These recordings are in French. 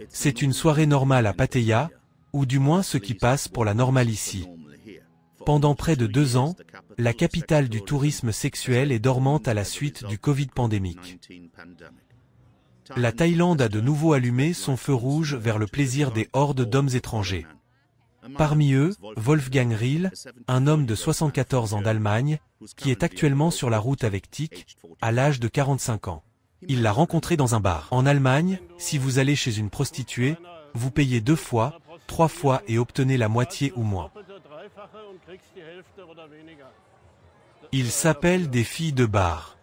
C'est une soirée normale à Pattaya, ou du moins ce qui passe pour la normale ici. Pendant près de 2 ans, la capitale du tourisme sexuel est dormante à la suite du Covid pandémique. La Thaïlande a de nouveau allumé son feu rouge vers le plaisir des hordes d'hommes étrangers. Parmi eux, Wolfgang Riel, un homme de 74 ans d'Allemagne, qui est actuellement sur la route avec Tik, à l'âge de 45 ans. Il l'a rencontré dans un bar. En Allemagne, si vous allez chez une prostituée, vous payez 2 fois, 3 fois et obtenez la moitié ou moins. Ils s'appellent des filles de bar.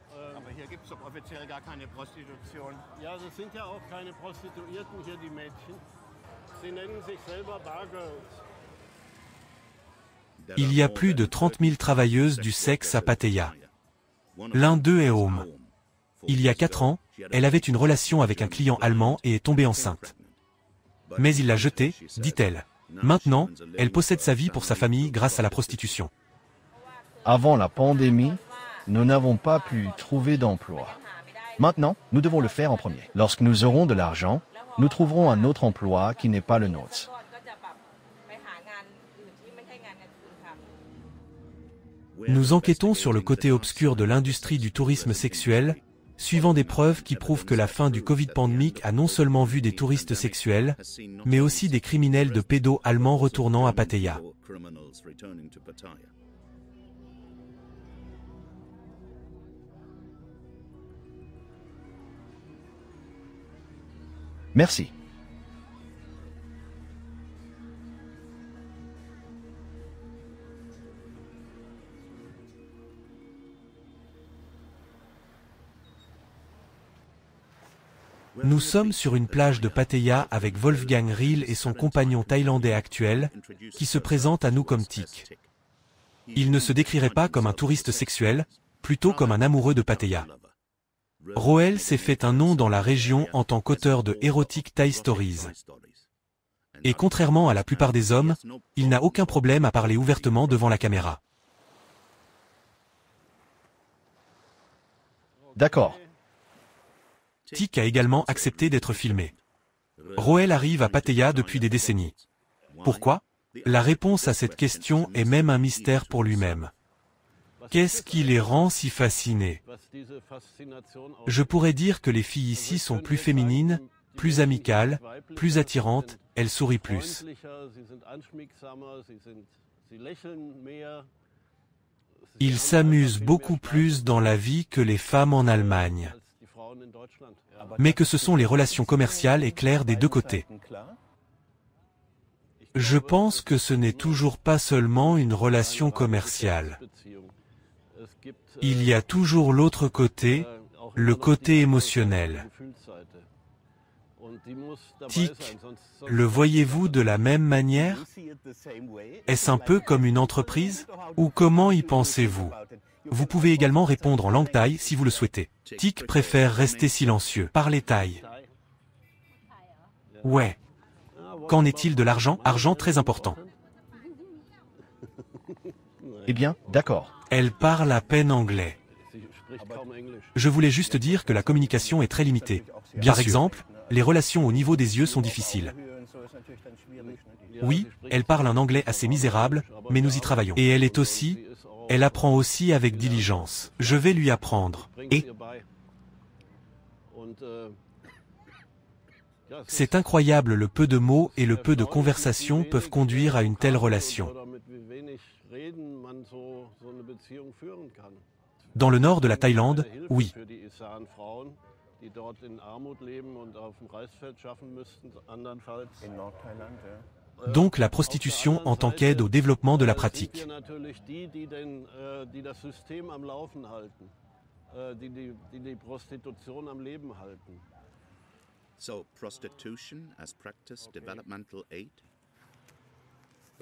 Il y a plus de 30 000 travailleuses du sexe à Pattaya. L'un d'eux est homme. Il y a 4 ans, elle avait une relation avec un client allemand et est tombée enceinte. Mais il l'a jetée, dit-elle. Maintenant, elle possède sa vie pour sa famille grâce à la prostitution. Avant la pandémie, nous n'avons pas pu trouver d'emploi. Maintenant, nous devons le faire en premier. Lorsque nous aurons de l'argent, nous trouverons un autre emploi qui n'est pas le nôtre. Nous enquêtons sur le côté obscur de l'industrie du tourisme sexuel, suivant des preuves qui prouvent que la fin du Covid pandémique a non seulement vu des touristes sexuels, mais aussi des criminels de pédos allemands retournant à Pattaya. Merci. Nous sommes sur une plage de Pattaya avec Wolfgang Riel et son compagnon thaïlandais actuel, qui se présente à nous comme Tik. Il ne se décrirait pas comme un touriste sexuel, plutôt comme un amoureux de Pattaya. Roel s'est fait un nom dans la région en tant qu'auteur de Erotic Thai Stories. Et contrairement à la plupart des hommes, il n'a aucun problème à parler ouvertement devant la caméra. D'accord. Tik a également accepté d'être filmé. Roel arrive à Pattaya depuis des décennies. Pourquoi? La réponse à cette question est même un mystère pour lui-même. Qu'est-ce qui les rend si fascinés? Je pourrais dire que les filles ici sont plus féminines, plus amicales, plus attirantes, elles sourient plus. Ils s'amusent beaucoup plus dans la vie que les femmes en Allemagne. Mais que ce sont les relations commerciales et claires des deux côtés. Je pense que ce n'est toujours pas seulement une relation commerciale. Il y a toujours l'autre côté, le côté émotionnel. Tik, le voyez-vous de la même manière? Est-ce un peu comme une entreprise? Ou comment y pensez-vous? Vous pouvez également répondre en langue thaï si vous le souhaitez. Tik préfère rester silencieux. Parlez thaï. Ouais. Qu'en est-il de l'argent? Argent très important. Eh bien, d'accord. Elle parle à peine anglais. Je voulais juste dire que la communication est très limitée. Par exemple, les relations au niveau des yeux sont difficiles. Oui, elle parle un anglais assez misérable, mais nous y travaillons. Et elle apprend aussi avec diligence. Je vais lui apprendre. Et c'est incroyable le peu de mots et le peu de conversations peuvent conduire à une telle relation. Dans le nord de la Thaïlande, oui. Donc la prostitution en tant qu'aide au développement de la pratique.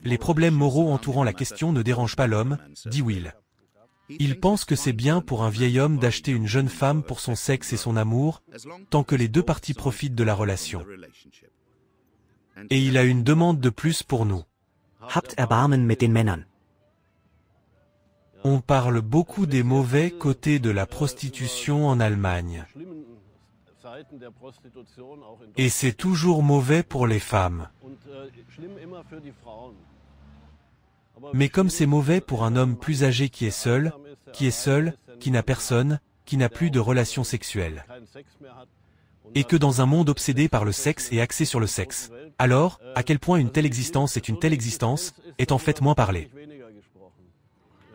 Les problèmes moraux entourant la question ne dérangent pas l'homme, dit Will. Il pense que c'est bien pour un vieil homme d'acheter une jeune femme pour son sexe et son amour, tant que les deux parties profitent de la relation. Et il a une demande de plus pour nous. Habt Erbarmen mit den Männern. On parle beaucoup des mauvais côtés de la prostitution en Allemagne. Et c'est toujours mauvais pour les femmes. Mais comme c'est mauvais pour un homme plus âgé qui est seul, qui n'a personne, qui n'a plus de relations sexuelles. Et que dans un monde obsédé par le sexe et axé sur le sexe, alors, à quel point une telle existence est en fait moins parlée.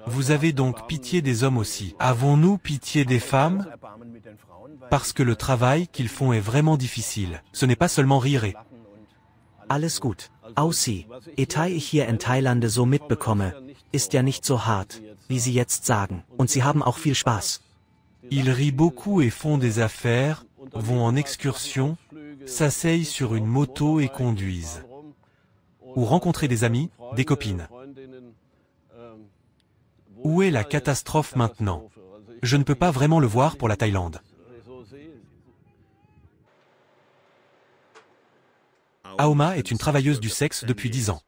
Vous avez donc pitié des hommes aussi. Avons-nous pitié des femmes? Parce que le travail qu'ils font est vraiment difficile. Ce n'est pas seulement rire et... Alles gut. Aussie. Etai ich hier in Thailande so mitbekomme, ist ja nicht so hart, wie Sie jetzt sagen. Und Sie haben auch viel Spaß. Ils rient beaucoup et font des affaires, vont en excursion, s'asseyent sur une moto et conduisent. Ou rencontrer des amis, des copines. Où est la catastrophe maintenant? Je ne peux pas vraiment le voir pour la Thaïlande. Aoma est une travailleuse du sexe depuis 10 ans.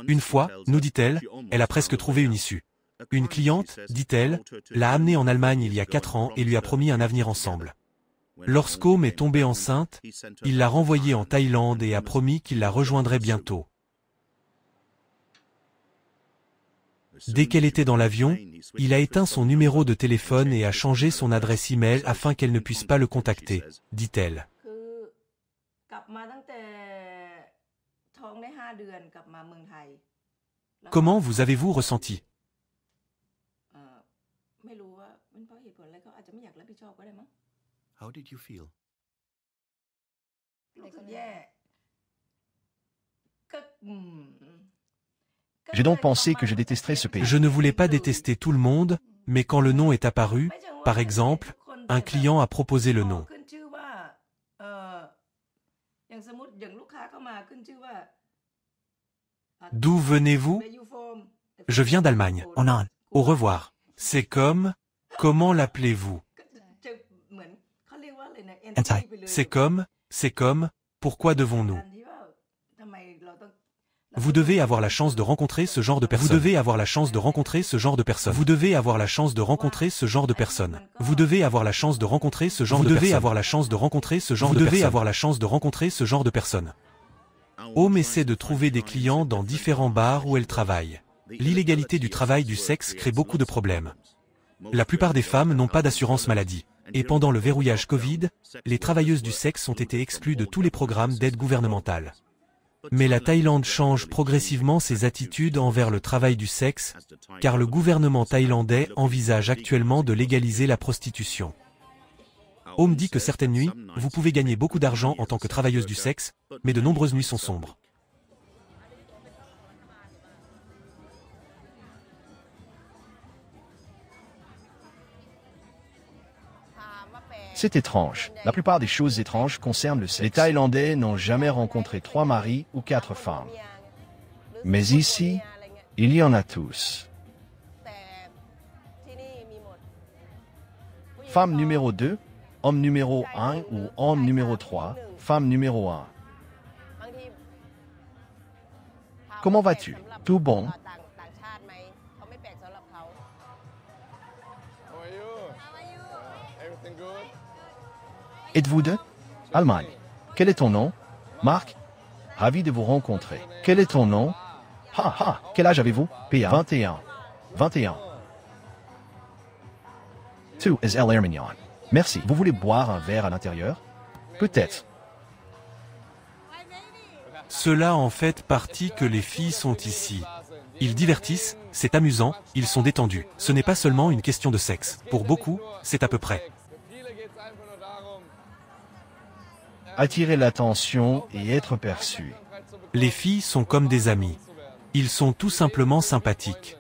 Une fois, nous dit-elle, elle a presque trouvé une issue. Une cliente, dit-elle, l'a amenée en Allemagne il y a 4 ans et lui a promis un avenir ensemble. Lorsqu'Aum est tombée enceinte, il l'a renvoyée en Thaïlande et a promis qu'il la rejoindrait bientôt. Dès qu'elle était dans l'avion, il a éteint son numéro de téléphone et a changé son adresse e-mail afin qu'elle ne puisse pas le contacter, dit-elle. Comment vous avez-vous ressenti? How did you feel? J'ai donc pensé que je détesterais ce pays. Je ne voulais pas détester tout le monde, mais quand le nom est apparu, par exemple, un client a proposé le nom. D'où venez-vous? Je viens d'Allemagne. Oh nein. Au revoir. C'est comme... Comment l'appelez-vous? Entai. C'est comme... Pourquoi devons-nous? Vous devez avoir la chance de rencontrer ce genre de personnes. Vous devez avoir la chance de rencontrer ce genre de personnes. Vous devez avoir la chance de rencontrer ce genre de personnes. Vous devez avoir la chance de rencontrer ce genre de personnes. Vous devez avoir la chance de rencontrer ce genre de personnes. Vous devez avoir la chance de rencontrer ce genre de personnes. Aum essaie de trouver des clients dans différents bars où elle travaille. L'illégalité du travail du sexe crée beaucoup de problèmes. La plupart des femmes n'ont pas d'assurance maladie. Et pendant le verrouillage Covid, les travailleuses du sexe ont été exclues de tous les programmes d'aide gouvernementale. Mais la Thaïlande change progressivement ses attitudes envers le travail du sexe, car le gouvernement thaïlandais envisage actuellement de légaliser la prostitution. Aum dit que certaines nuits, vous pouvez gagner beaucoup d'argent en tant que travailleuse du sexe, mais de nombreuses nuits sont sombres. C'est étrange. La plupart des choses étranges concernent le sexe. Les Thaïlandais n'ont jamais rencontré 3 maris ou 4 femmes. Mais ici, il y en a tous. Femme numéro 2, homme numéro 1 ou homme numéro 3, femme numéro 1. Comment vas-tu? Tout bon? Êtes-vous de Allemagne? Quel est ton nom? Marc? Ravi de vous rencontrer. Quel est ton nom? Quel âge avez-vous? PA 21. 21. Tu es l'air mignon. Merci. Vous voulez boire un verre à l'intérieur? Peut-être. Cela en fait partie que les filles sont ici. Ils divertissent, c'est amusant, ils sont détendus. Ce n'est pas seulement une question de sexe. Pour beaucoup, c'est à peu près. Attirer l'attention et être perçu. Les filles sont comme des amis. Ils sont tout simplement sympathiques.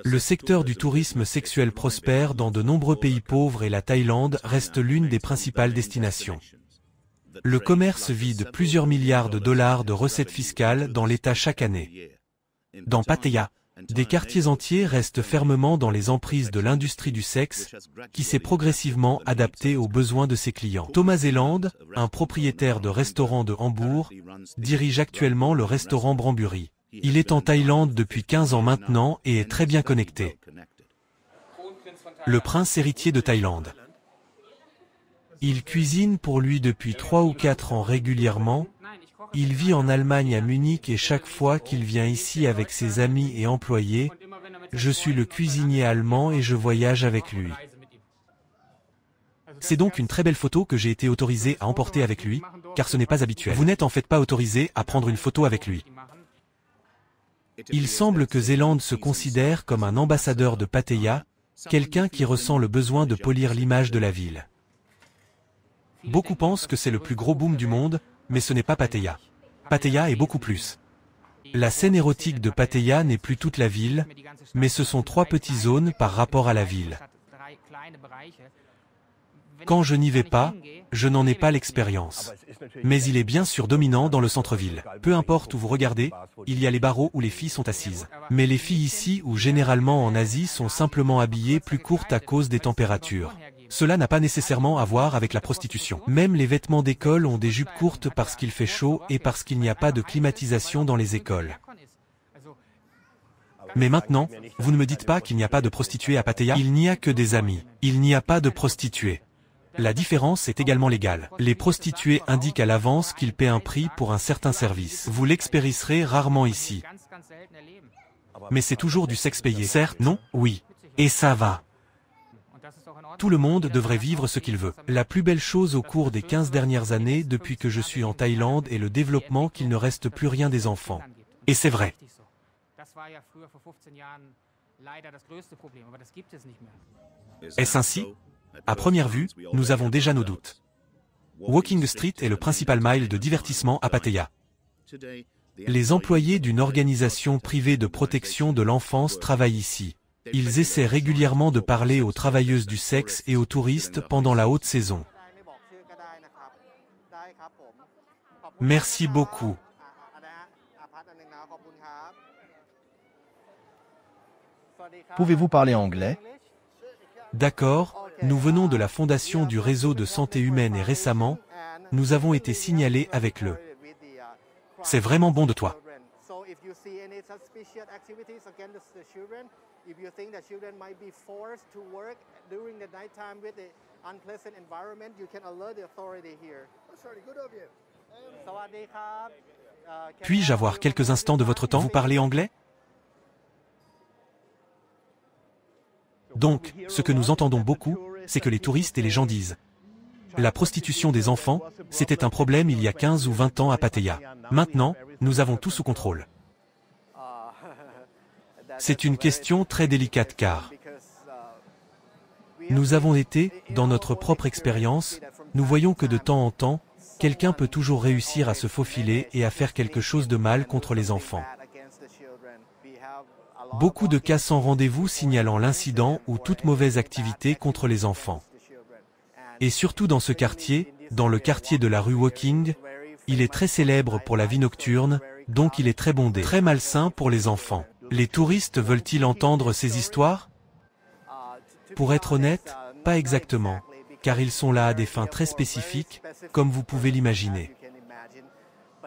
Le secteur du tourisme sexuel prospère dans de nombreux pays pauvres et la Thaïlande reste l'une des principales destinations. Le commerce vide plusieurs milliards de dollars de recettes fiscales dans l'État chaque année. Dans Pattaya, des quartiers entiers restent fermement dans les emprises de l'industrie du sexe, qui s'est progressivement adaptée aux besoins de ses clients. Thomas Zeland, un propriétaire de restaurant de Hambourg, dirige actuellement le restaurant Branbury. Il est en Thaïlande depuis 15 ans maintenant et est très bien connecté. le prince héritier de Thaïlande. Il cuisine pour lui depuis 3 ou 4 ans régulièrement. Il vit en Allemagne à Munich et chaque fois qu'il vient ici avec ses amis et employés, je suis le cuisinier allemand et je voyage avec lui. C'est donc une très belle photo que j'ai été autorisé à emporter avec lui, car ce n'est pas habituel. Vous n'êtes en fait pas autorisé à prendre une photo avec lui. Il semble que Zélande se considère comme un ambassadeur de Pattaya, quelqu'un qui ressent le besoin de polir l'image de la ville. Beaucoup pensent que c'est le plus gros boom du monde, mais ce n'est pas Pattaya. Pattaya est beaucoup plus. La scène érotique de Pattaya n'est plus toute la ville, mais ce sont 3 petites zones par rapport à la ville. Quand je n'y vais pas, je n'en ai pas l'expérience. Mais il est bien sûr dominant dans le centre-ville. Peu importe où vous regardez, il y a les barreaux où les filles sont assises. Mais les filles ici ou généralement en Asie sont simplement habillées plus courtes à cause des températures. Cela n'a pas nécessairement à voir avec la prostitution. Même les vêtements d'école ont des jupes courtes parce qu'il fait chaud et parce qu'il n'y a pas de climatisation dans les écoles. Mais maintenant, vous ne me dites pas qu'il n'y a pas de prostituées à Pattaya. Il n'y a que des amis. Il n'y a pas de prostituées. La différence est également légale. Les prostituées indiquent à l'avance qu'ils paient un prix pour un certain service. Vous l'expériencerez rarement ici. Mais c'est toujours du sexe payé. Certes, non, oui. Et ça va. Tout le monde devrait vivre ce qu'il veut. La plus belle chose au cours des 15 dernières années depuis que je suis en Thaïlande est le développement qu'il ne reste plus rien des enfants. Et c'est vrai. Est-ce ainsi? À première vue, nous avons déjà nos doutes. Walking Street est le principal mile de divertissement à Pattaya. Les employés d'une organisation privée de protection de l'enfance travaillent ici. Ils essaient régulièrement de parler aux travailleuses du sexe et aux touristes pendant la haute saison. Merci beaucoup. Pouvez-vous parler anglais? D'accord, nous venons de la fondation du réseau de santé humaine et récemment, nous avons été signalés avec le. C'est vraiment bon de toi. Puis-je avoir quelques instants de votre temps? Vous parlez anglais? Donc, ce que nous entendons beaucoup, c'est que les touristes et les gens disent « La prostitution des enfants, c'était un problème il y a 15 ou 20 ans à Pattaya. Maintenant, nous avons tout sous contrôle. » C'est une question très délicate car nous avons été, dans notre propre expérience, nous voyons que de temps en temps, quelqu'un peut toujours réussir à se faufiler et à faire quelque chose de mal contre les enfants. Beaucoup de cas sans rendez-vous signalant l'incident ou toute mauvaise activité contre les enfants. Et surtout dans ce quartier, dans le quartier de la rue Walking, il est très célèbre pour la vie nocturne, donc il est très bondé, très malsain pour les enfants. Les touristes veulent-ils entendre ces histoires? Pour être honnête, pas exactement, car ils sont là à des fins très spécifiques, comme vous pouvez l'imaginer.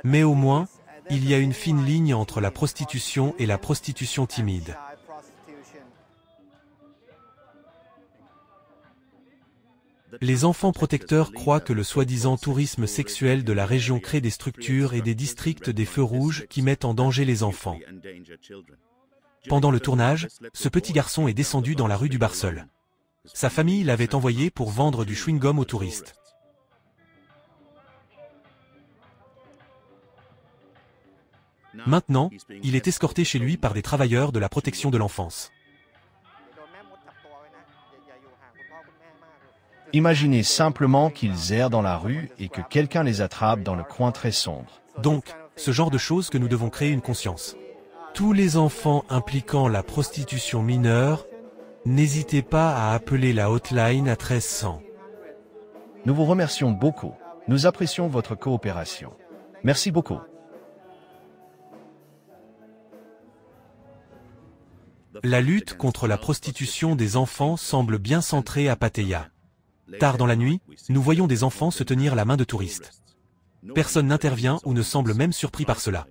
Mais au moins, il y a une fine ligne entre la prostitution et la prostitution timide. Les enfants protecteurs croient que le soi-disant tourisme sexuel de la région crée des structures et des districts des feux rouges qui mettent en danger les enfants. Pendant le tournage, ce petit garçon est descendu dans la rue du bar seul. Sa famille l'avait envoyé pour vendre du chewing-gum aux touristes. Maintenant, il est escorté chez lui par des travailleurs de la protection de l'enfance. Imaginez simplement qu'ils errent dans la rue et que quelqu'un les attrape dans le coin très sombre. Donc, ce genre de choses que nous devons créer une conscience. Tous les enfants impliquant la prostitution mineure, n'hésitez pas à appeler la hotline à 1300. Nous vous remercions beaucoup. Nous apprécions votre coopération. Merci beaucoup. La lutte contre la prostitution des enfants semble bien centrée à Pattaya. Tard dans la nuit, nous voyons des enfants se tenir la main de touristes. Personne n'intervient ou ne semble même surpris par cela.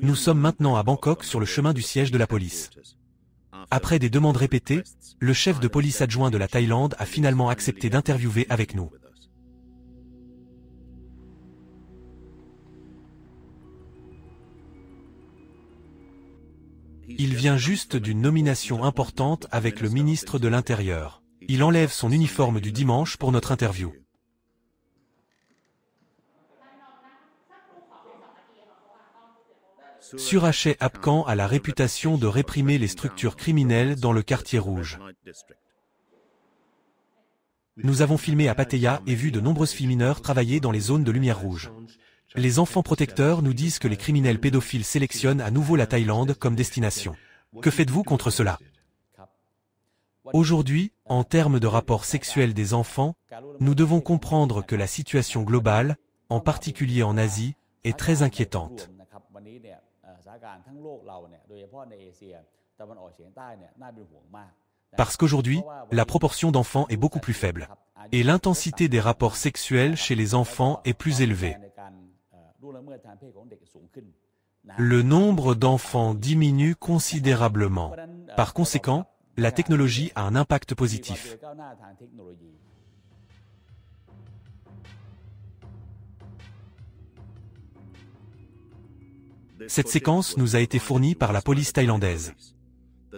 Nous sommes maintenant à Bangkok sur le chemin du siège de la police. Après des demandes répétées, le chef de police adjoint de la Thaïlande a finalement accepté d'interviewer avec nous. Il vient juste d'une nomination importante avec le ministre de l'Intérieur. Il enlève son uniforme du dimanche pour notre interview. Surachet Apkhan a la réputation de réprimer les structures criminelles dans le quartier rouge. Nous avons filmé à Pattaya et vu de nombreuses filles mineures travailler dans les zones de lumière rouge. Les enfants protecteurs nous disent que les criminels pédophiles sélectionnent à nouveau la Thaïlande comme destination. Que faites-vous contre cela? Aujourd'hui, en termes de rapports sexuels des enfants, nous devons comprendre que la situation globale, en particulier en Asie, est très inquiétante. Parce qu'aujourd'hui, la proportion d'enfants est beaucoup plus faible. Et l'intensité des rapports sexuels chez les enfants est plus élevée. Le nombre d'enfants diminue considérablement. Par conséquent, la technologie a un impact positif. Cette séquence nous a été fournie par la police thaïlandaise.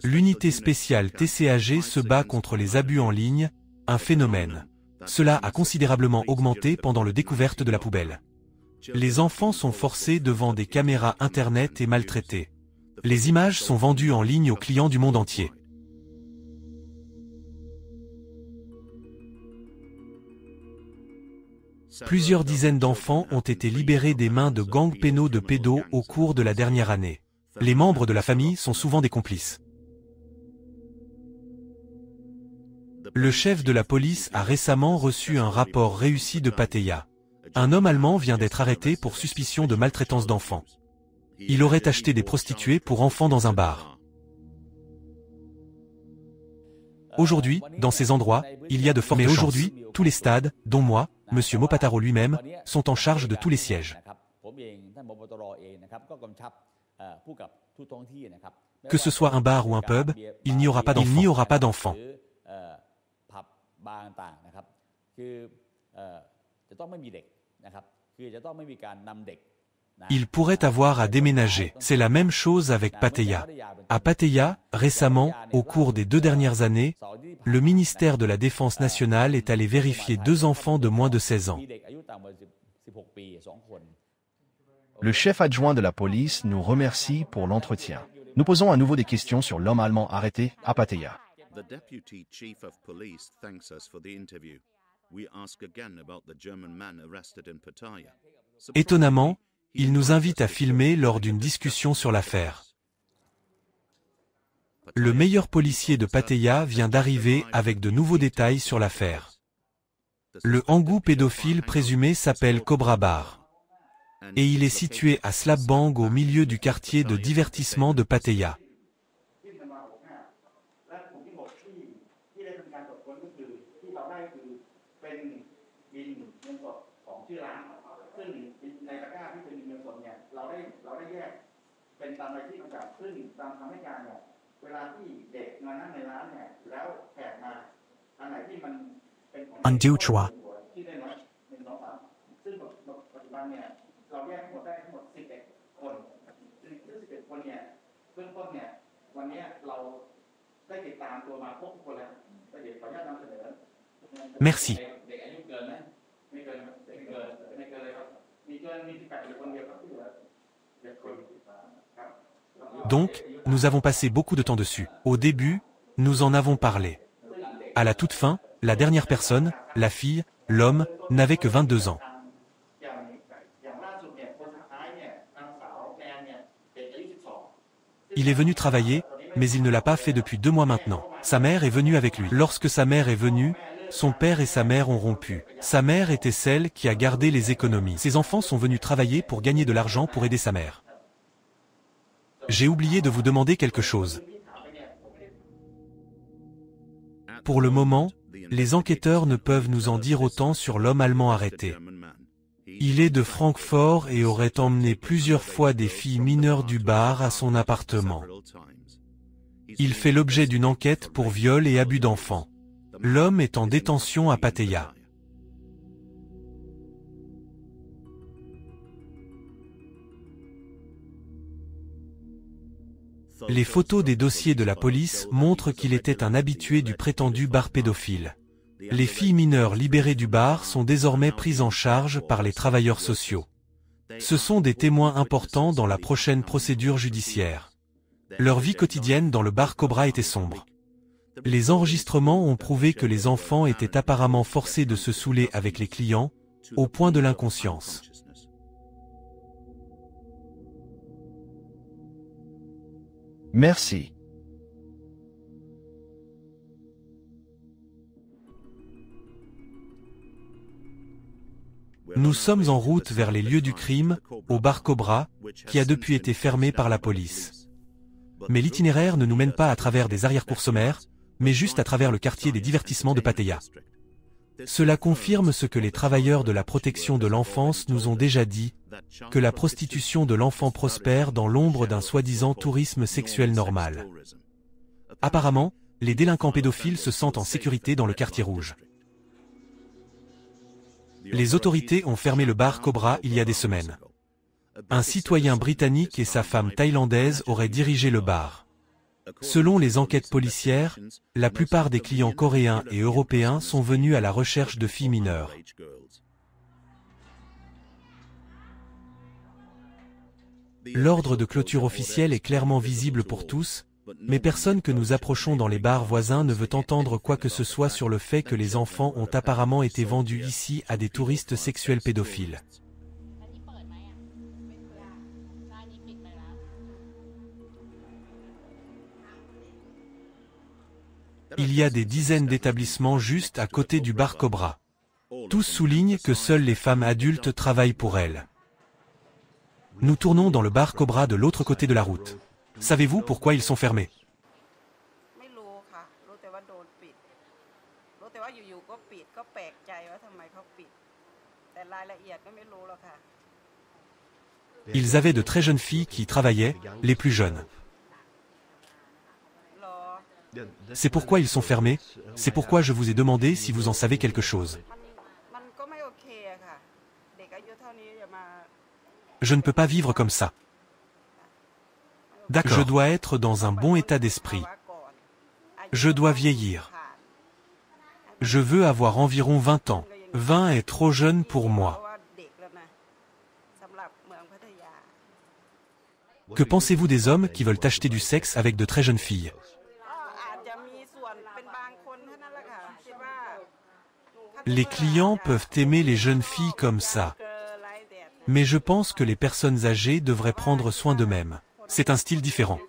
L'unité spéciale TCAG se bat contre les abus en ligne, un phénomène. Cela a considérablement augmenté pendant la découverte de la poubelle. Les enfants sont forcés devant des caméras Internet et maltraités. Les images sont vendues en ligne aux clients du monde entier. Plusieurs dizaines d'enfants ont été libérés des mains de gangs pénaux de pédos au cours de la dernière année. Les membres de la famille sont souvent des complices. Le chef de la police a récemment reçu un rapport réussi de Pattaya. Un homme allemand vient d'être arrêté pour suspicion de maltraitance d'enfants. Il aurait acheté des prostituées pour enfants dans un bar. Aujourd'hui, dans ces endroits, il y a de fortes chances. Mais aujourd'hui, tous les stades, dont moi, M. Mopataro lui-même, sont en charge de tous les sièges. Que ce soit un bar ou un pub, il n'y aura pas d'enfants. Il pourrait avoir à déménager. C'est la même chose avec Pattaya. À Pattaya, récemment, au cours des 2 dernières années, le ministère de la Défense nationale est allé vérifier 2 enfants de moins de 16 ans. Le chef adjoint de la police nous remercie pour l'entretien. Nous posons à nouveau des questions sur l'homme allemand arrêté à Pattaya. The deputy chief of police thanks us for the interview. We ask again about the German man arrested in Pattaya. Étonnamment, il nous invite à filmer lors d'une discussion sur l'affaire. Le meilleur policier de Pattaya vient d'arriver avec de nouveaux détails sur l'affaire. Le hangou pédophile présumé s'appelle Cobra Bar. Et il est situé à Slapbang au milieu du quartier de divertissement de Pattaya. Undue Chua. Merci. Donc, nous avons passé beaucoup de temps dessus. Au début, nous en avons parlé. À la toute fin, la dernière personne, la fille, l'homme, n'avait que 22 ans. Il est venu travailler, mais il ne l'a pas fait depuis 2 mois maintenant. Sa mère est venue avec lui. Lorsque sa mère est venue, son père et sa mère ont rompu. Sa mère était celle qui a gardé les économies. Ses enfants sont venus travailler pour gagner de l'argent pour aider sa mère. J'ai oublié de vous demander quelque chose. Pour le moment, les enquêteurs ne peuvent nous en dire autant sur l'homme allemand arrêté. Il est de Francfort et aurait emmené plusieurs fois des filles mineures du bar à son appartement. Il fait l'objet d'une enquête pour viol et abus d'enfants. L'homme est en détention à Pattaya. Les photos des dossiers de la police montrent qu'il était un habitué du prétendu bar pédophile. Les filles mineures libérées du bar sont désormais prises en charge par les travailleurs sociaux. Ce sont des témoins importants dans la prochaine procédure judiciaire. Leur vie quotidienne dans le bar Cobra était sombre. Les enregistrements ont prouvé que les enfants étaient apparemment forcés de se saouler avec les clients, au point de l'inconscience. Merci. Nous sommes en route vers les lieux du crime, au bar Cobra, qui a depuis été fermé par la police. Mais l'itinéraire ne nous mène pas à travers des arrière-cours sommaires, mais juste à travers le quartier des divertissements de Pattaya. Cela confirme ce que les travailleurs de la protection de l'enfance nous ont déjà dit, que la prostitution de l'enfant prospère dans l'ombre d'un soi-disant tourisme sexuel normal. Apparemment, les délinquants pédophiles se sentent en sécurité dans le quartier rouge. Les autorités ont fermé le bar Cobra il y a des semaines. Un citoyen britannique et sa femme thaïlandaise auraient dirigé le bar. Selon les enquêtes policières, la plupart des clients coréens et européens sont venus à la recherche de filles mineures. L'ordre de clôture officiel est clairement visible pour tous, mais personne que nous approchons dans les bars voisins ne veut entendre quoi que ce soit sur le fait que les enfants ont apparemment été vendus ici à des touristes sexuels pédophiles. Il y a des dizaines d'établissements juste à côté du bar Cobra. Tous soulignent que seules les femmes adultes travaillent pour elles. Nous tournons dans le bar Cobra de l'autre côté de la route. Savez-vous pourquoi ils sont fermés? Ils avaient de très jeunes filles qui y travaillaient, les plus jeunes. C'est pourquoi ils sont fermés, c'est pourquoi je vous ai demandé si vous en savez quelque chose. Je ne peux pas vivre comme ça. D'accord. Je dois être dans un bon état d'esprit. Je dois vieillir. Je veux avoir environ 20 ans. 20 est trop jeune pour moi. Que pensez-vous des hommes qui veulent acheter du sexe avec de très jeunes filles? Les clients peuvent aimer les jeunes filles comme ça. Mais je pense que les personnes âgées devraient prendre soin d'eux-mêmes. C'est un style différent.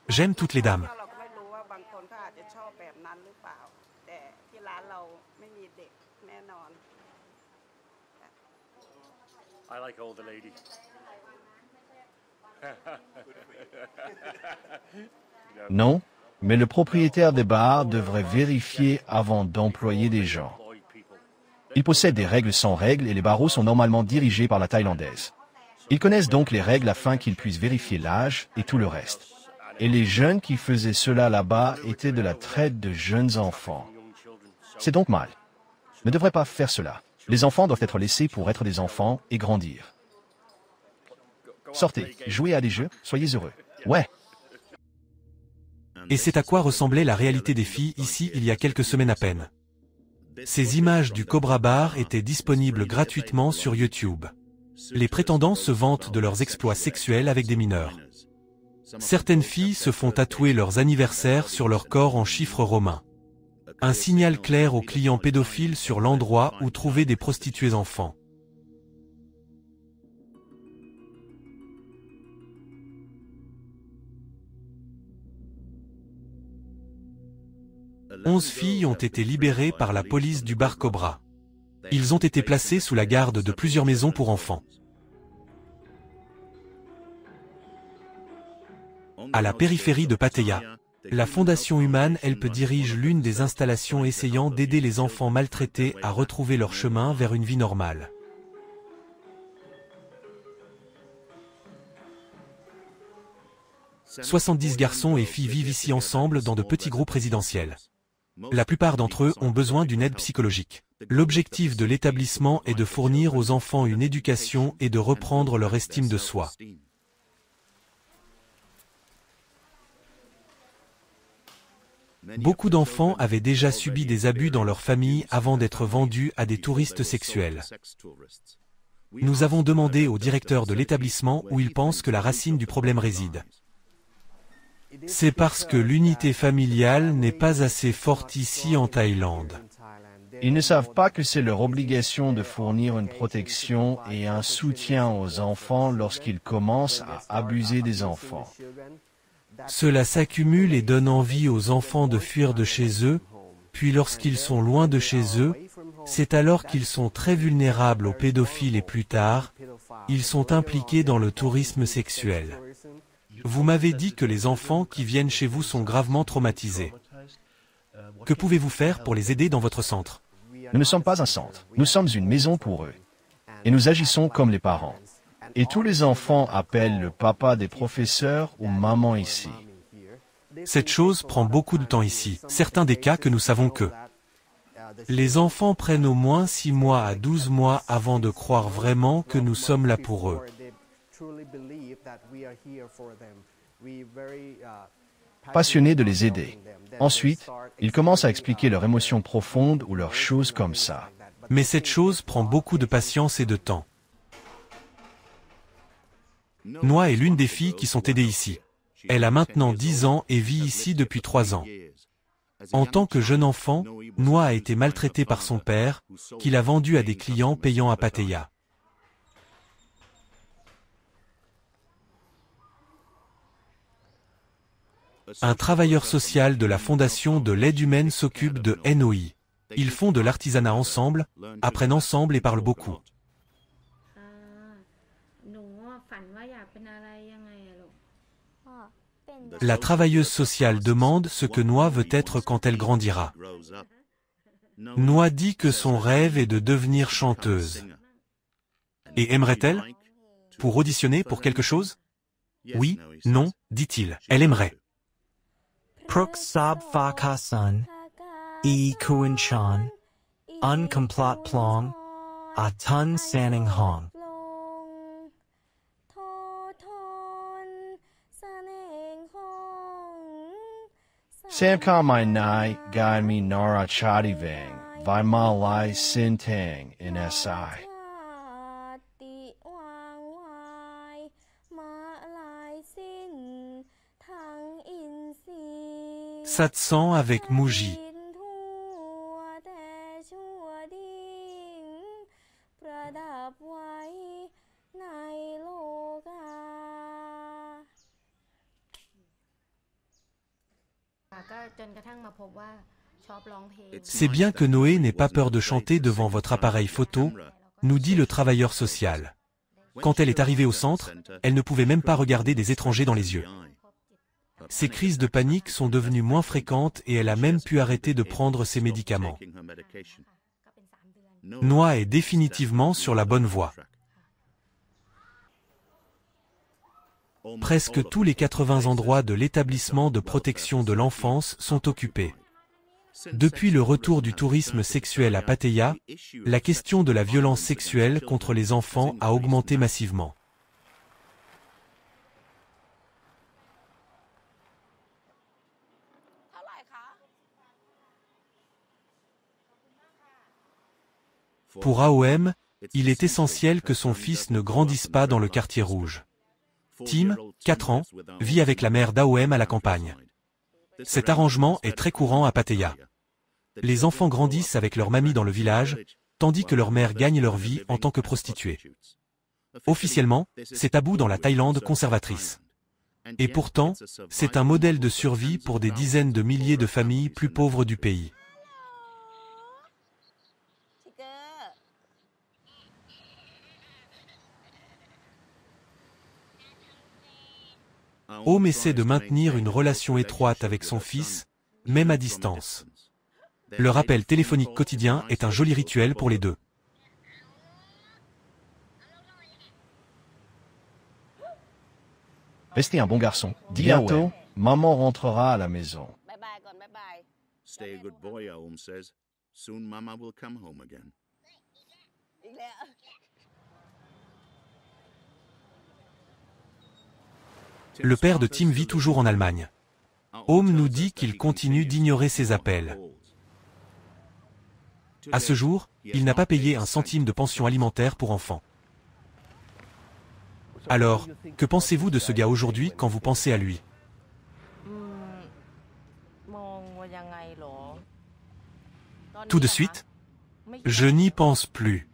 J'aime toutes les dames. Non, mais le propriétaire des bars devrait vérifier avant d'employer des gens. Ils possèdent des règles sans règles et les barreaux sont normalement dirigés par la Thaïlandaise. Ils connaissent donc les règles afin qu'ils puissent vérifier l'âge et tout le reste. Et les jeunes qui faisaient cela là-bas étaient de la traite de jeunes enfants. C'est donc mal. Ne devrait pas faire cela. Les enfants doivent être laissés pour être des enfants et grandir. Sortez, jouez à des jeux, soyez heureux. Ouais. Et c'est à quoi ressemblait la réalité des filles ici il y a quelques semaines à peine. Ces images du Cobra Bar étaient disponibles gratuitement sur YouTube. Les prétendants se vantent de leurs exploits sexuels avec des mineurs. Certaines filles se font tatouer leurs anniversaires sur leur corps en chiffres romains. Un signal clair aux clients pédophiles sur l'endroit où trouver des prostituées enfants. « 11 filles ont été libérées par la police du bar Cobra. Ils ont été placés sous la garde de plusieurs maisons pour enfants. À la périphérie de Pattaya, La Fondation Human Help dirige l'une des installations essayant d'aider les enfants maltraités à retrouver leur chemin vers une vie normale. « 70 garçons et filles vivent ici ensemble dans de petits groupes résidentiels. La plupart d'entre eux ont besoin d'une aide psychologique. L'objectif de l'établissement est de fournir aux enfants une éducation et de reprendre leur estime de soi. Beaucoup d'enfants avaient déjà subi des abus dans leur famille avant d'être vendus à des touristes sexuels. Nous avons demandé au directeur de l'établissement où il pense que la racine du problème réside. C'est parce que l'unité familiale n'est pas assez forte ici en Thaïlande. Ils ne savent pas que c'est leur obligation de fournir une protection et un soutien aux enfants lorsqu'ils commencent à abuser des enfants. Cela s'accumule et donne envie aux enfants de fuir de chez eux, puis lorsqu'ils sont loin de chez eux, c'est alors qu'ils sont très vulnérables aux pédophiles et plus tard, ils sont impliqués dans le tourisme sexuel. Vous m'avez dit que les enfants qui viennent chez vous sont gravement traumatisés. Que pouvez-vous faire pour les aider dans votre centre? Nous ne sommes pas un centre, nous sommes une maison pour eux. Et nous agissons comme les parents. Et tous les enfants appellent le papa des professeurs ou maman ici. Cette chose prend beaucoup de temps ici. Certains des cas que nous savons que les enfants prennent au moins 6 mois à 12 mois avant de croire vraiment que nous sommes là pour eux. Passionnés de les aider. Ensuite, ils commencent à expliquer leurs émotions profondes ou leurs choses comme ça. Mais cette chose prend beaucoup de patience et de temps. Noa est l'une des filles qui sont aidées ici. Elle a maintenant 10 ans et vit ici depuis 3 ans. En tant que jeune enfant, Noa a été maltraitée par son père, qui l'a vendue à des clients payant à Pattaya. Un travailleur social de la fondation de l'aide humaine s'occupe de NOI. Ils font de l'artisanat ensemble, apprennent ensemble et parlent beaucoup. La travailleuse sociale demande ce que Noa veut être quand elle grandira. Noa dit que son rêve est de devenir chanteuse. Et aimerait-elle? Pour auditionner pour quelque chose? Oui, non, dit-il, elle aimerait. Pruk Sab Phaka Sun, E Kuan Chan, Un Complot Plong, A Tun Sanning Hong. Samka mai nai gai mi nara chadi vang, vai ma lai sin tang in SI. Satsang avec Muji. C'est bien que Noé n'ait pas peur de chanter devant votre appareil photo, nous dit le travailleur social. Quand elle est arrivée au centre, elle ne pouvait même pas regarder des étrangers dans les yeux. Ses crises de panique sont devenues moins fréquentes et elle a même pu arrêter de prendre ses médicaments. Noa est définitivement sur la bonne voie. Presque tous les 80 endroits de l'établissement de protection de l'enfance sont occupés. Depuis le retour du tourisme sexuel à Pattaya, la question de la violence sexuelle contre les enfants a augmenté massivement. Pour AOM, il est essentiel que son fils ne grandisse pas dans le quartier rouge. Tim, 4 ans, vit avec la mère d'AOM à la campagne. Cet arrangement est très courant à Pattaya. Les enfants grandissent avec leur mamie dans le village, tandis que leur mère gagne leur vie en tant que prostituée. Officiellement, c'est tabou dans la Thaïlande conservatrice. Et pourtant, c'est un modèle de survie pour des dizaines de milliers de familles plus pauvres du pays. Ohm essaie de maintenir une relation étroite avec son fils, même à distance. Leur appel téléphonique quotidien est un joli rituel pour les deux. Restez un bon garçon. Bientôt, maman rentrera à la maison. Stay a good boy, Aum says. Soon Mama will come home again. Le père de Tim vit toujours en Allemagne. Ohm nous dit qu'il continue d'ignorer ses appels. À ce jour, il n'a pas payé un centime de pension alimentaire pour enfants. Alors, que pensez-vous de ce gars aujourd'hui quand vous pensez à lui? Tout de suite, je n'y pense plus.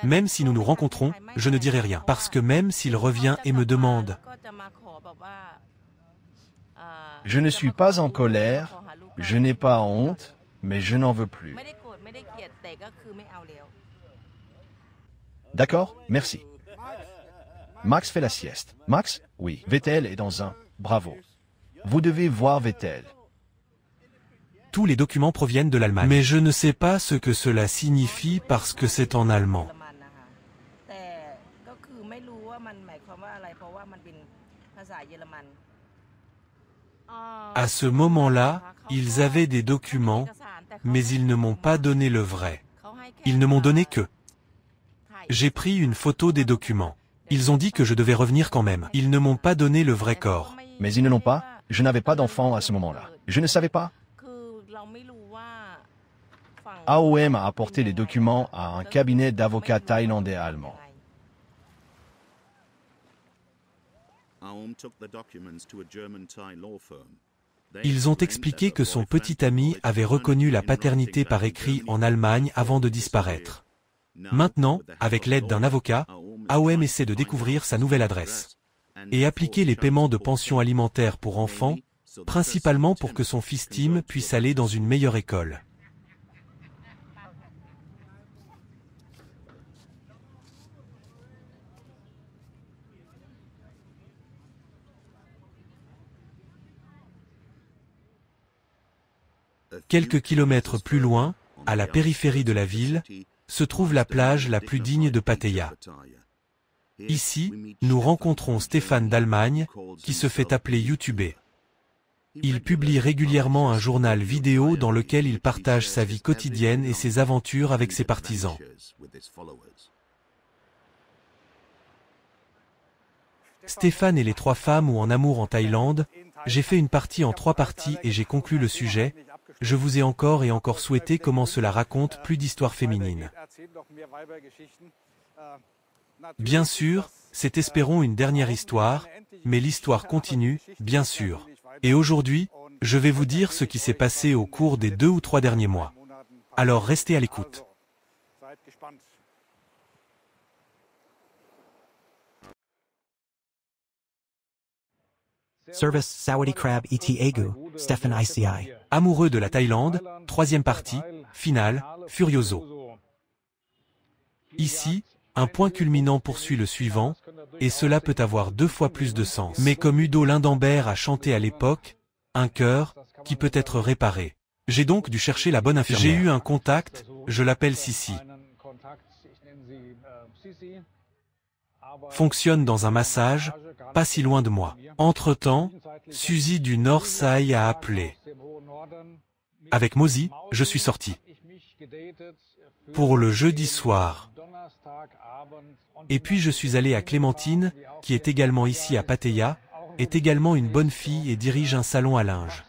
Même si nous nous rencontrons, je ne dirai rien. Parce que même s'il revient et me demande, Je ne suis pas en colère, je n'ai pas honte, mais je n'en veux plus. D'accord, merci. Max fait la sieste. Max? Oui. Vettel est dans un. Bravo. Vous devez voir Vettel. tous les documents proviennent de l'Allemagne. Mais je ne sais pas ce que cela signifie parce que c'est en allemand. À ce moment-là, ils avaient des documents, mais ils ne m'ont pas donné le vrai. Ils ne m'ont donné que. J'ai pris une photo des documents. Ils ont dit que je devais revenir quand même. Ils ne m'ont pas donné le vrai corps. Mais ils ne l'ont pas. Je n'avais pas d'enfant à ce moment-là. Je ne savais pas. AOM a apporté les documents à un cabinet d'avocats thaïlandais allemands. Aum took the documents to a German Thai law firm. Ils ont expliqué que son petit ami avait reconnu la paternité par écrit en Allemagne avant de disparaître. Maintenant, avec l'aide d'un avocat, AOM essaie de découvrir sa nouvelle adresse et appliquer les paiements de pension alimentaire pour enfants, principalement pour que son fils Tim puisse aller dans une meilleure école. Quelques kilomètres plus loin, à la périphérie de la ville, se trouve la plage la plus digne de Pattaya. Ici, nous rencontrons Stéphane d'Allemagne, qui se fait appeler YouTuber. Il publie régulièrement un journal vidéo dans lequel il partage sa vie quotidienne et ses aventures avec ses partisans. Stéphane et les 3 femmes ou en amour en Thaïlande, j'ai fait une partie en 3 parties et j'ai conclu le sujet. Je vous ai encore et encore souhaité comment cela raconte plus d'histoires féminines. Bien sûr, c'est espérons une dernière histoire, mais l'histoire continue, bien sûr. Et aujourd'hui, je vais vous dire ce qui s'est passé au cours des 2 ou 3 derniers mois. Alors restez à l'écoute. Service Sawadee Crab et Egu, Stephen ICI. Amoureux de la Thaïlande, 3e partie, finale, Furioso. Ici, un point culminant poursuit le suivant, et cela peut avoir 2 fois plus de sens. Mais comme Udo Lindenberg a chanté à l'époque, un cœur, qui peut être réparé. J'ai donc dû chercher la bonne infirmière. J'ai eu un contact, je l'appelle Sissi. Fonctionne dans un massage, pas si loin de moi. Entre-temps, Suzy du Northside a appelé. Avec Mozi, je suis sorti. Pour le jeudi soir. Et puis je suis allé à Clémentine, qui est également ici à Pattaya, est également une bonne fille et dirige un salon à linge.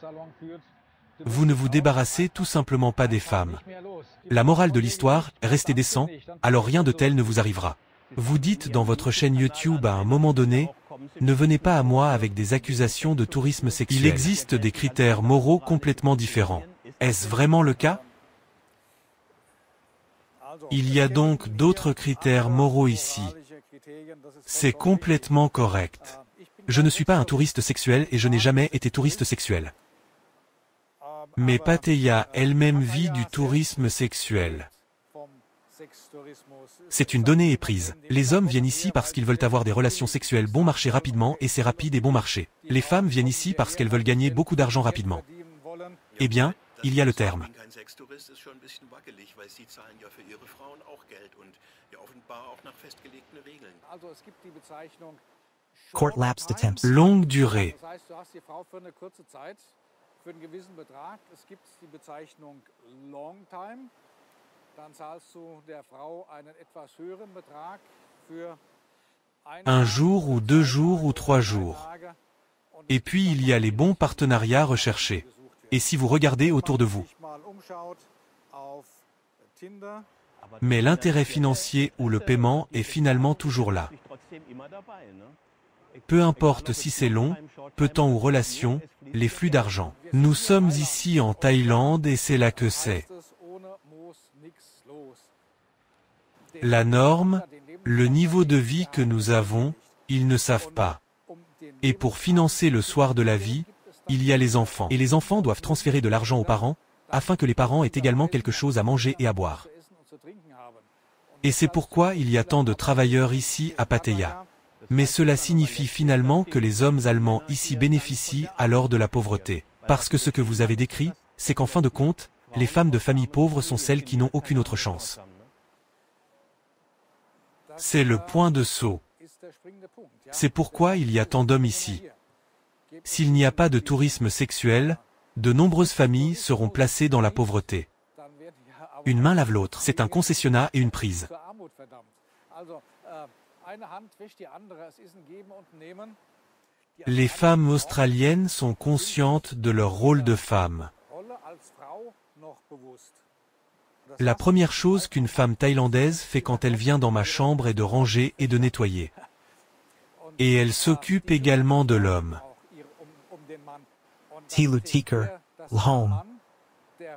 Vous ne vous débarrassez tout simplement pas des femmes. La morale de l'histoire, restez décent, alors rien de tel ne vous arrivera. Vous dites dans votre chaîne YouTube à un moment donné, ne venez pas à moi avec des accusations de tourisme sexuel. Il existe des critères moraux complètement différents. Est-ce vraiment le cas? Il y a donc d'autres critères moraux ici. C'est complètement correct. Je ne suis pas un touriste sexuel et je n'ai jamais été touriste sexuel. Mais Pattaya elle-même vit du tourisme sexuel. C'est une donnée éprise. Les hommes viennent ici parce qu'ils veulent avoir des relations sexuelles bon marché rapidement et c'est rapide et bon marché. Les femmes viennent ici parce qu'elles veulent gagner beaucoup d'argent rapidement. Eh bien, il y a le terme. Court lapsed attempts. Longue durée. Un jour ou 2 jours ou 3 jours. Et puis il y a les bons partenariats recherchés. Et si vous regardez autour de vous. Mais l'intérêt financier ou le paiement est finalement toujours là. Peu importe si c'est long, peu de temps ou relation, les flux d'argent. Nous sommes ici en Thaïlande et c'est là que c'est. La norme, le niveau de vie que nous avons, ils ne savent pas. Et pour financer le soir de la vie, il y a les enfants. Et les enfants doivent transférer de l'argent aux parents, afin que les parents aient également quelque chose à manger et à boire. Et c'est pourquoi il y a tant de travailleurs ici à Pattaya. Mais cela signifie finalement que les hommes allemands ici bénéficient alors de la pauvreté. Parce que ce que vous avez décrit, c'est qu'en fin de compte, les femmes de familles pauvres sont celles qui n'ont aucune autre chance. C'est le point de saut. C'est pourquoi il y a tant d'hommes ici. S'il n'y a pas de tourisme sexuel, de nombreuses familles seront placées dans la pauvreté. Une main lave l'autre, c'est un concessionnat et une prise. Les femmes australiennes sont conscientes de leur rôle de femme. La première chose qu'une femme thaïlandaise fait quand elle vient dans ma chambre est de ranger et de nettoyer. Et elle s'occupe également de l'homme.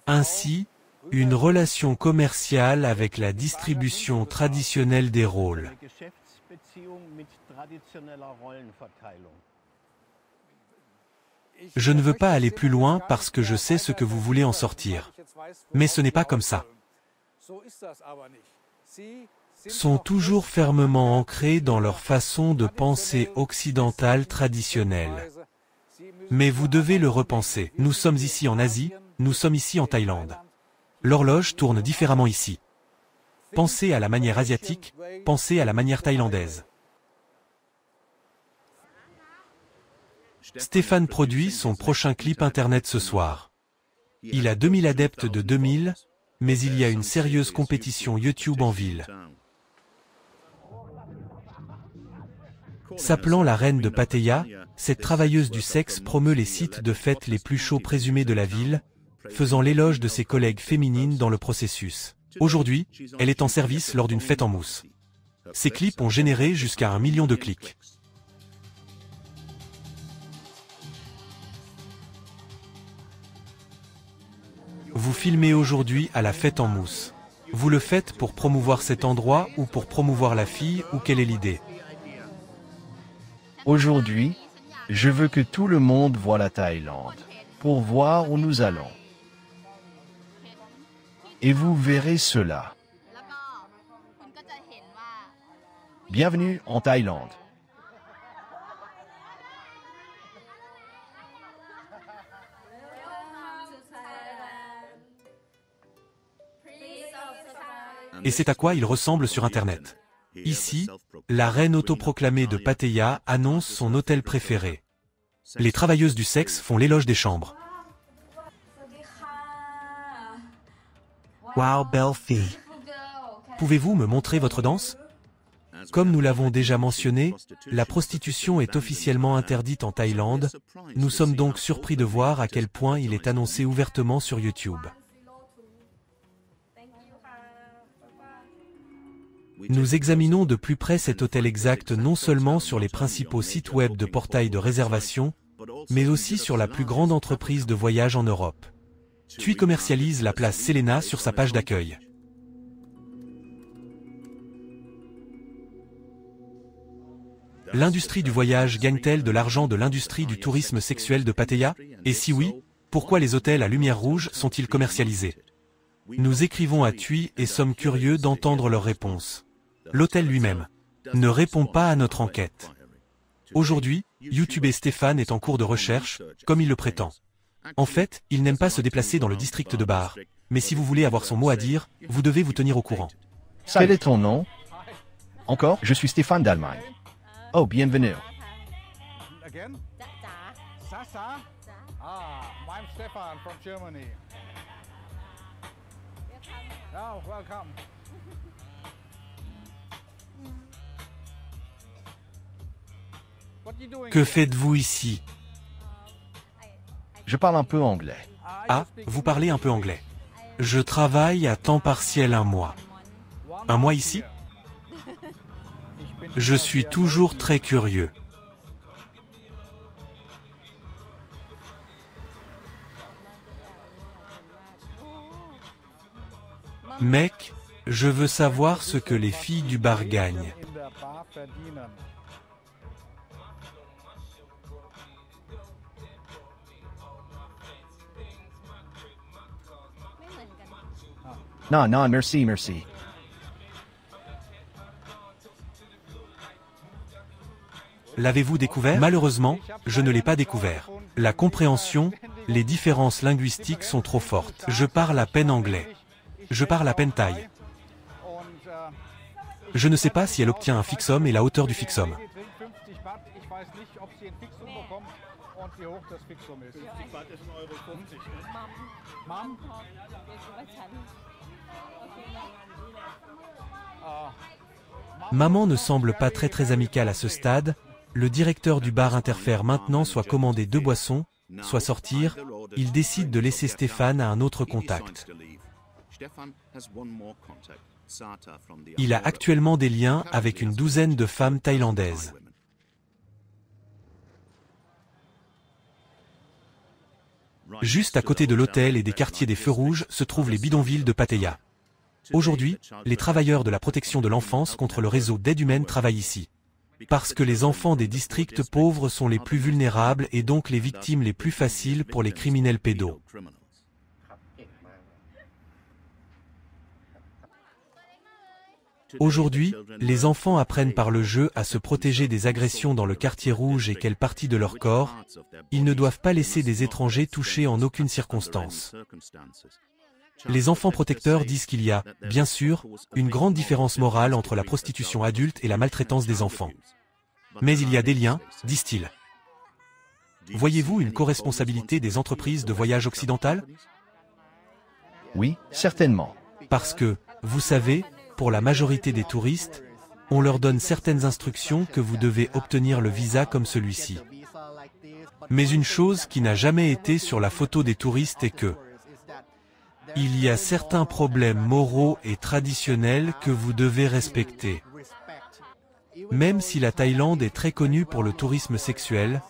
Ainsi, une relation commerciale avec la distribution traditionnelle des rôles. Je ne veux pas aller plus loin parce que je sais ce que vous voulez en sortir. Mais ce n'est pas comme ça. Sont toujours fermement ancrés dans leur façon de penser occidentale traditionnelle. Mais vous devez le repenser. Nous sommes ici en Asie, nous sommes ici en Thaïlande. L'horloge tourne différemment ici. Pensez à la manière asiatique, pensez à la manière thaïlandaise. Stéphane produit son prochain clip internet ce soir. Il a 2000 adeptes de 2000, mais il y a une sérieuse compétition YouTube en ville. S'appelant la reine de Pattaya, cette travailleuse du sexe promeut les sites de fête les plus chauds présumés de la ville, faisant l'éloge de ses collègues féminines dans le processus. Aujourd'hui, elle est en service lors d'une fête en mousse. Ses clips ont généré jusqu'à 1 million de clics. Vous filmez aujourd'hui à la fête en mousse. Vous le faites pour promouvoir cet endroit ou pour promouvoir la fille ou quelle est l'idée? Aujourd'hui, je veux que tout le monde voie la Thaïlande, pour voir où nous allons. Et vous verrez cela. Bienvenue en Thaïlande. Et c'est à quoi il ressemble sur Internet. Ici, la reine autoproclamée de Pattaya annonce son hôtel préféré. Les travailleuses du sexe font l'éloge des chambres. Wow, belle fille. Pouvez-vous me montrer votre danse? Comme nous l'avons déjà mentionné, la prostitution est officiellement interdite en Thaïlande. Nous sommes donc surpris de voir à quel point il est annoncé ouvertement sur YouTube. Nous examinons de plus près cet hôtel exact non seulement sur les principaux sites web de portail de réservation, mais aussi sur la plus grande entreprise de voyage en Europe. TUI commercialise la place Selena sur sa page d'accueil. L'industrie du voyage gagne-t-elle de l'argent de l'industrie du tourisme sexuel de Pattaya? Et si oui, pourquoi les hôtels à lumière rouge sont-ils commercialisés? Nous écrivons à TUI et sommes curieux d'entendre leurs réponses. L'hôtel lui-même ne répond pas à notre enquête. Aujourd'hui, YouTube et Stéphane est en cours de recherche, comme il le prétend. En fait, il n'aime pas se déplacer dans le district de Bar. Mais si vous voulez avoir son mot à dire, vous devez vous tenir au courant. Quel est ton nom? Encore, je suis Stéphane d'Allemagne. Oh, bienvenue. Again? Sasa? Ah, I'm Stefan from Germany. Oh, welcome. What you doing Que here? faites-vous ici? Je parle un peu anglais. Ah, vous parlez un peu anglais. Je travaille à temps partiel un mois. Un mois ici? Je suis toujours très curieux. Mec, je veux savoir ce que les filles du bar gagnent. In der Bar verdienen. Non, non, merci, merci. L'avez-vous découvert? Malheureusement, je ne l'ai pas découvert. La compréhension, les différences linguistiques sont trop fortes. Je parle à peine anglais. Je parle à peine thaï. Und Je ne sais pas si elle obtient un fixum et la hauteur du fixum. die trinkt 50 Watt. Ich weiß nicht, ob sie ein Fixum bekommt und wie hoch das Fixum ist. 50 Watt ist 1,50 €. Mom? Maman ne semble pas très amicale à ce stade. Le directeur du bar interfère maintenant soit commander 2 boissons, soit sortir. Il décide de laisser Stéphane à un autre contact. Il a actuellement des liens avec une douzaine de femmes thaïlandaises. Juste à côté de l'hôtel et des quartiers des Feux Rouges se trouvent les bidonvilles de Pattaya. Aujourd'hui, les travailleurs de la protection de l'enfance contre le réseau d'aide humaine travaillent ici. Parce que les enfants des districts pauvres sont les plus vulnérables et donc les victimes les plus faciles pour les criminels pédos. Aujourd'hui, les enfants apprennent par le jeu à se protéger des agressions dans le quartier rouge et quelle partie de leur corps. Ils ne doivent pas laisser des étrangers toucher en aucune circonstance. Les enfants protecteurs disent qu'il y a, bien sûr, une grande différence morale entre la prostitution adulte et la maltraitance des enfants. Mais il y a des liens, disent-ils. Voyez-vous une corresponsabilité des entreprises de voyage occidentales? Oui, certainement. Parce que, vous savez, pour la majorité des touristes, on leur donne certaines instructions que vous devez obtenir le visa comme celui-ci. Mais une chose qui n'a jamais été sur la photo des touristes est que il y a certains problèmes moraux et traditionnels que vous devez respecter. Même si la Thaïlande est très connue pour le tourisme sexuel,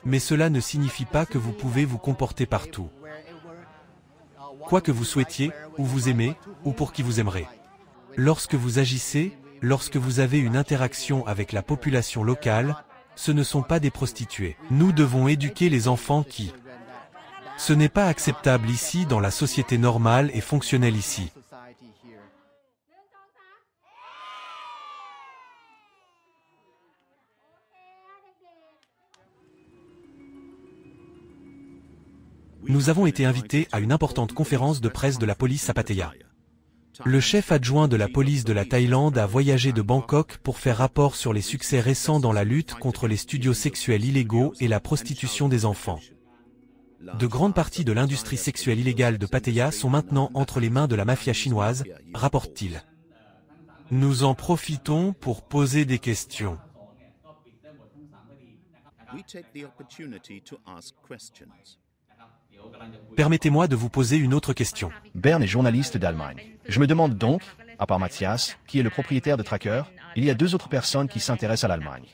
mais cela ne signifie pas que vous pouvez vous comporter partout. Quoi que vous souhaitiez, ou vous aimez, ou pour qui vous aimerez. Lorsque vous agissez, lorsque vous avez une interaction avec la population locale, ce ne sont pas des prostituées. Nous devons éduquer les enfants qui... Ce n'est pas acceptable ici dans la société normale et fonctionnelle ici. Nous avons été invités à une importante conférence de presse de la police à Pattaya. Le chef adjoint de la police de la Thaïlande a voyagé de Bangkok pour faire rapport sur les succès récents dans la lutte contre les studios sexuels illégaux et la prostitution des enfants. De grandes parties de l'industrie sexuelle illégale de Pattaya sont maintenant entre les mains de la mafia chinoise, rapporte-t-il. Nous en profitons pour poser des questions. Permettez-moi de vous poser une autre question. Bern est journaliste d'Allemagne. Je me demande donc, à part Mathias, qui est le propriétaire de Tracker, il y a 2 autres personnes qui s'intéressent à l'Allemagne.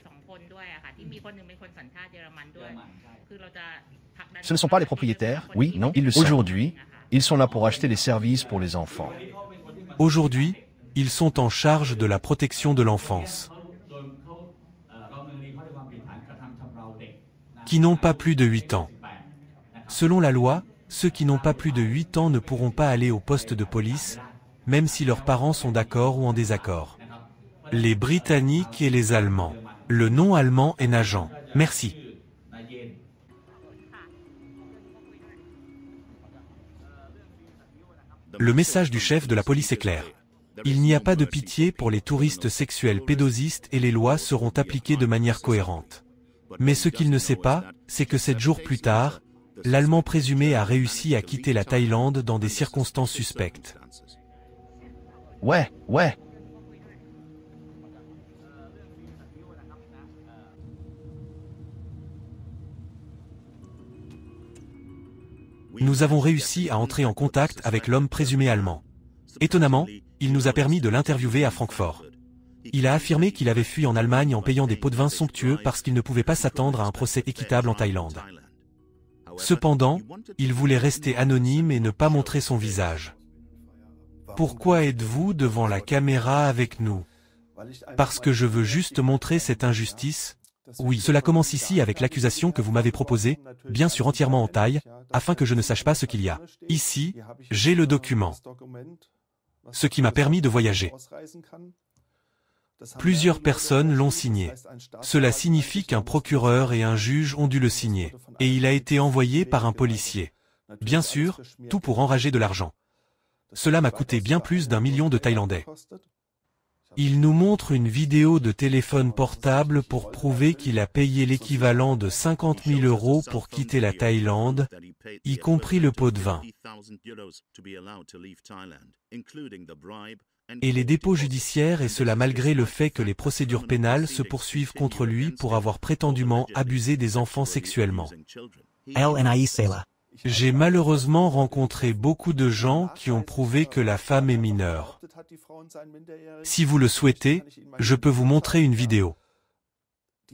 Ce ne sont pas les propriétaires? Oui, non, ils le sont. Aujourd'hui, ils sont là pour acheter des services pour les enfants. Aujourd'hui, ils sont en charge de la protection de l'enfance. Qui n'ont pas plus de 8 ans. Selon la loi, Ceux qui n'ont pas plus de 8 ans ne pourront pas aller au poste de police, même si leurs parents sont d'accord ou en désaccord. Les Britanniques et les Allemands. Le non allemand est nageant. Merci. Le message du chef de la police est clair. Il n'y a pas de pitié pour les touristes sexuels pédosistes et les lois seront appliquées de manière cohérente. Mais ce qu'il ne sait pas, c'est que 7 jours plus tard, l'Allemand présumé a réussi à quitter la Thaïlande dans des circonstances suspectes. Ouais. Nous avons réussi à entrer en contact avec l'homme présumé allemand. Étonnamment, il nous a permis de l'interviewer à Francfort. Il a affirmé qu'il avait fui en Allemagne en payant des pots de vin somptueux parce qu'il ne pouvait pas s'attendre à un procès équitable en Thaïlande. Cependant, il voulait rester anonyme et ne pas montrer son visage. Pourquoi êtes-vous devant la caméra avec nous? Parce que je veux juste montrer cette injustice. Oui, cela commence ici avec l'accusation que vous m'avez proposée, bien sûr entièrement en thaï, afin que je ne sache pas ce qu'il y a. Ici, j'ai le document. Ce qui m'a permis de voyager. Plusieurs personnes l'ont signé. Cela signifie qu'un procureur et un juge ont dû le signer. Et il a été envoyé par un policier. Bien sûr, tout pour enrager de l'argent. Cela m'a coûté bien plus d'1 million de Thaïlandais. Il nous montre une vidéo de téléphone portable pour prouver qu'il a payé l'équivalent de 50 000 € pour quitter la Thaïlande, y compris le pot de vin. Et les dépôts judiciaires, et cela malgré le fait que les procédures pénales se poursuivent contre lui pour avoir prétendument abusé des enfants sexuellement. J'ai malheureusement rencontré beaucoup de gens qui ont prouvé que la femme est mineure. Si vous le souhaitez, je peux vous montrer une vidéo.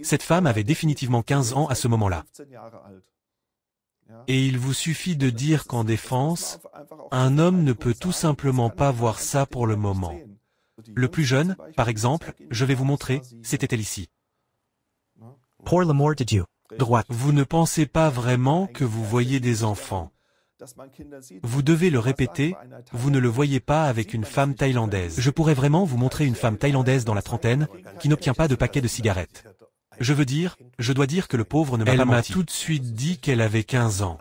Cette femme avait définitivement 15 ans à ce moment-là. Et il vous suffit de dire qu'en défense, un homme ne peut tout simplement pas voir ça pour le moment. Le plus jeune, par exemple, je vais vous montrer, c'était elle ici. Pour l'amour de Dieu. Droite. Vous ne pensez pas vraiment que vous voyez des enfants. Vous devez le répéter, vous ne le voyez pas avec une femme thaïlandaise. Je pourrais vraiment vous montrer une femme thaïlandaise dans la trentaine, qui n'obtient pas de paquet de cigarettes. Je dois dire que le pauvre ne m'a pas menti. Elle m'a tout de suite dit qu'elle avait 15 ans.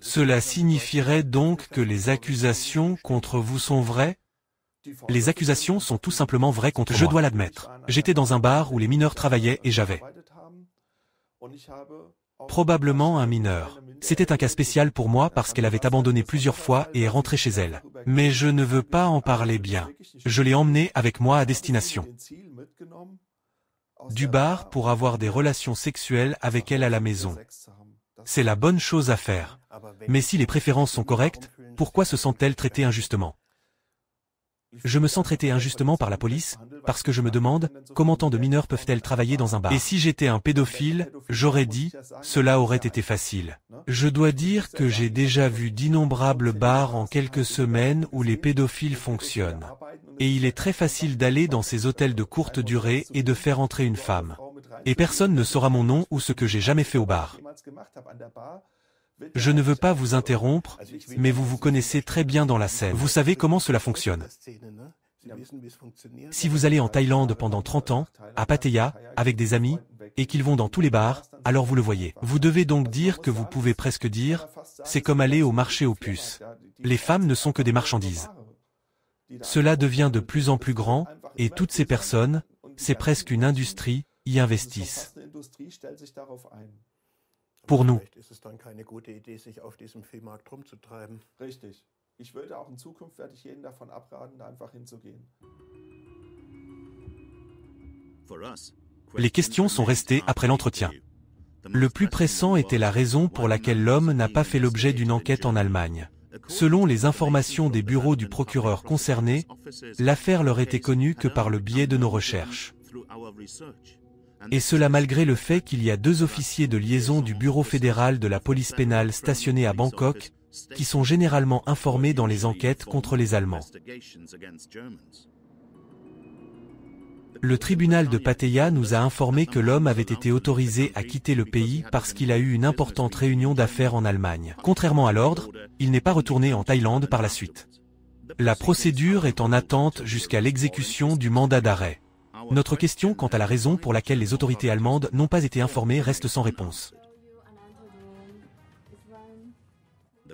Cela signifierait donc que les accusations contre vous sont vraies? Les accusations sont tout simplement vraies contre moi. Je dois l'admettre. J'étais dans un bar où les mineurs travaillaient et j'avais probablement un mineur. C'était un cas spécial pour moi parce qu'elle avait abandonné plusieurs fois et est rentrée chez elle. Mais je ne veux pas en parler bien. Je l'ai emmenée avec moi à destination du bar pour avoir des relations sexuelles avec elle à la maison. C'est la bonne chose à faire. Mais si les préférences sont correctes, pourquoi se sent-elle traitée injustement? Je me sens traité injustement par la police, parce que je me demande, comment tant de mineurs peuvent-elles travailler dans un bar? Et si j'étais un pédophile, j'aurais dit, cela aurait été facile. Je dois dire que j'ai déjà vu d'innombrables bars en quelques semaines où les pédophiles fonctionnent. Et il est très facile d'aller dans ces hôtels de courte durée et de faire entrer une femme. Et personne ne saura mon nom ou ce que j'ai jamais fait au bar. Je ne veux pas vous interrompre, mais vous connaissez très bien dans la scène. Vous savez comment cela fonctionne. Si vous allez en Thaïlande pendant 30 ans, à Pattaya, avec des amis, et qu'ils vont dans tous les bars, alors vous le voyez. Vous devez donc dire que vous pouvez presque dire, c'est comme aller au marché aux puces. Les femmes ne sont que des marchandises. Cela devient de plus en plus grand, et toutes ces personnes, c'est presque une industrie, y investissent. Pour nous. Les questions sont restées après l'entretien. Le plus pressant était la raison pour laquelle l'homme n'a pas fait l'objet d'une enquête en Allemagne. Selon les informations des bureaux du procureur concerné, l'affaire leur était connue que par le biais de nos recherches. Et cela malgré le fait qu'il y a 2 officiers de liaison du Bureau fédéral de la police pénale stationnés à Bangkok, qui sont généralement informés dans les enquêtes contre les Allemands. Le tribunal de Pattaya nous a informé que l'homme avait été autorisé à quitter le pays parce qu'il a eu une importante réunion d'affaires en Allemagne. Contrairement à l'ordre, il n'est pas retourné en Thaïlande par la suite. La procédure est en attente jusqu'à l'exécution du mandat d'arrêt. Notre question quant à la raison pour laquelle les autorités allemandes n'ont pas été informées reste sans réponse.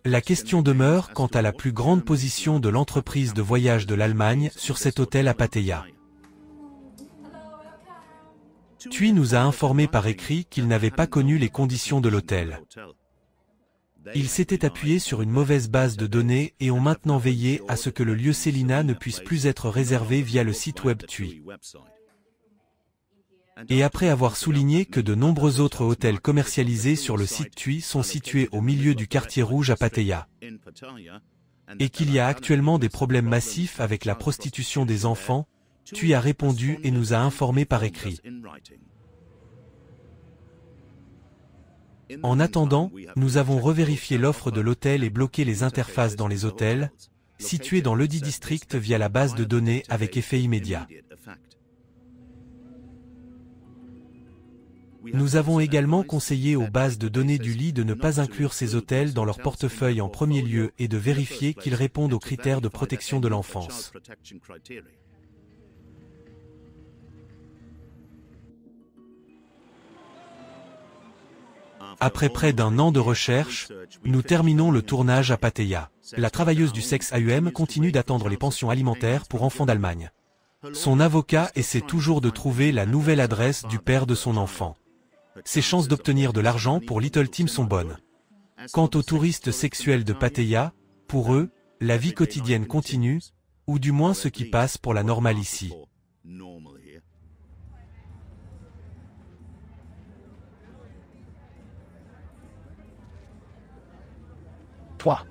La question demeure quant à la plus grande position de l'entreprise de voyage de l'Allemagne sur cet hôtel à Pattaya. TUI nous a informé par écrit qu'il n'avait pas connu les conditions de l'hôtel. Ils s'étaient appuyés sur une mauvaise base de données et ont maintenant veillé à ce que le lieu Selina ne puisse plus être réservé via le site web TUI. Et après avoir souligné que de nombreux autres hôtels commercialisés sur le site TUI sont situés au milieu du quartier rouge à Pattaya, et qu'il y a actuellement des problèmes massifs avec la prostitution des enfants, TUI a répondu et nous a informés par écrit. En attendant, nous avons revérifié l'offre de l'hôtel et bloqué les interfaces dans les hôtels, situés dans ledit district via la base de données avec effet immédiat. Nous avons également conseillé aux bases de données du lit de ne pas inclure ces hôtels dans leur portefeuille en premier lieu et de vérifier qu'ils répondent aux critères de protection de l'enfance. Après près d'un an de recherche, nous terminons le tournage à Pattaya. La travailleuse du sexe AUM continue d'attendre les pensions alimentaires pour enfants d'Allemagne. Son avocat essaie toujours de trouver la nouvelle adresse du père de son enfant. Ses chances d'obtenir de l'argent pour Little Tim sont bonnes. Quant aux touristes sexuels de Pattaya, pour eux, la vie quotidienne continue, ou du moins ce qui passe pour la normale ici. 3.